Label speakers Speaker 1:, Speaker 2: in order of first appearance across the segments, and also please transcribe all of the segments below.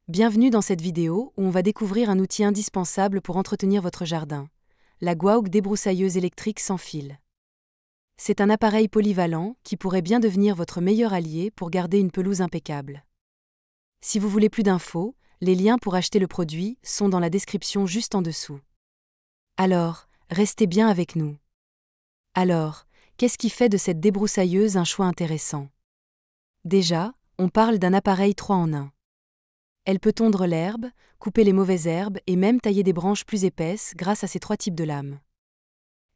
Speaker 1: Bienvenue dans cette vidéo où on va découvrir un outil indispensable pour entretenir votre jardin, la Gwauk débroussailleuse électrique sans fil. C'est un appareil polyvalent qui pourrait bien devenir votre meilleur allié pour garder une pelouse impeccable. Si vous voulez plus d'infos, les liens pour acheter le produit sont dans la description juste en dessous. Alors, restez bien avec nous. Alors, qu'est-ce qui fait de cette débroussailleuse un choix intéressant? Déjà, on parle d'un appareil 3 en 1. Elle peut tondre l'herbe, couper les mauvaises herbes et même tailler des branches plus épaisses grâce à ces 3 types de lames.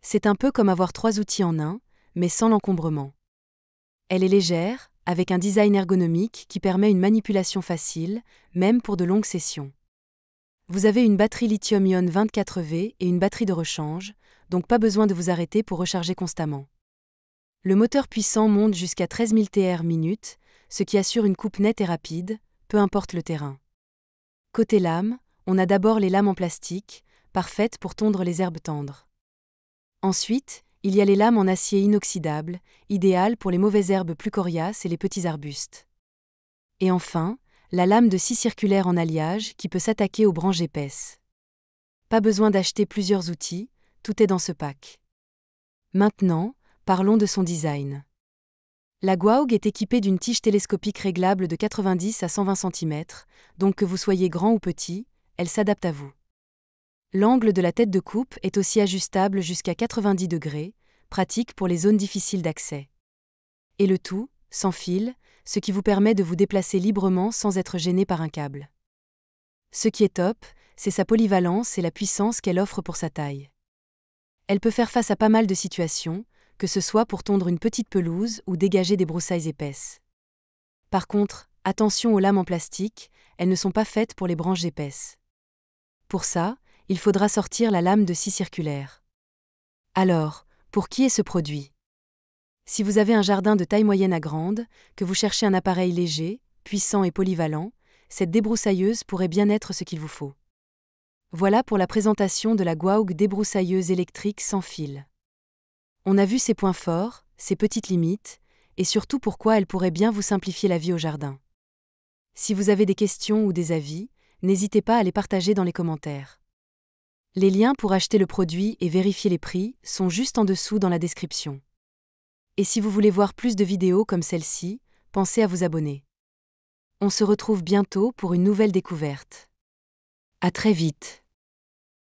Speaker 1: C'est un peu comme avoir 3 outils en un, mais sans l'encombrement. Elle est légère, avec un design ergonomique qui permet une manipulation facile, même pour de longues sessions. Vous avez une batterie lithium-ion 24V et une batterie de rechange, donc pas besoin de vous arrêter pour recharger constamment. Le moteur puissant monte jusqu'à 13 000 Tr/minute, ce qui assure une coupe nette et rapide, peu importe le terrain. Côté lames, on a d'abord les lames en plastique, parfaites pour tondre les herbes tendres. Ensuite, il y a les lames en acier inoxydable, idéales pour les mauvaises herbes plus coriaces et les petits arbustes. Et enfin, la lame de scie circulaire en alliage qui peut s'attaquer aux branches épaisses. Pas besoin d'acheter plusieurs outils, tout est dans ce pack. Maintenant, parlons de son design. La Gwauk est équipée d'une tige télescopique réglable de 90 à 120 cm, donc que vous soyez grand ou petit, elle s'adapte à vous. L'angle de la tête de coupe est aussi ajustable jusqu'à 90 degrés, pratique pour les zones difficiles d'accès. Et le tout, sans fil, ce qui vous permet de vous déplacer librement sans être gêné par un câble. Ce qui est top, c'est sa polyvalence et la puissance qu'elle offre pour sa taille. Elle peut faire face à pas mal de situations, que ce soit pour tondre une petite pelouse ou dégager des broussailles épaisses. Par contre, attention aux lames en plastique, elles ne sont pas faites pour les branches épaisses. Pour ça, il faudra sortir la lame de scie circulaire. Alors, pour qui est ce produit? Si vous avez un jardin de taille moyenne à grande, que vous cherchez un appareil léger, puissant et polyvalent, cette débroussailleuse pourrait bien être ce qu'il vous faut. Voilà pour la présentation de la Gwauk débroussailleuse électrique sans fil. On a vu ses points forts, ses petites limites, et surtout pourquoi elle pourrait bien vous simplifier la vie au jardin. Si vous avez des questions ou des avis, n'hésitez pas à les partager dans les commentaires. Les liens pour acheter le produit et vérifier les prix sont juste en dessous dans la description. Et si vous voulez voir plus de vidéos comme celle-ci, pensez à vous abonner. On se retrouve bientôt pour une nouvelle découverte. À très vite.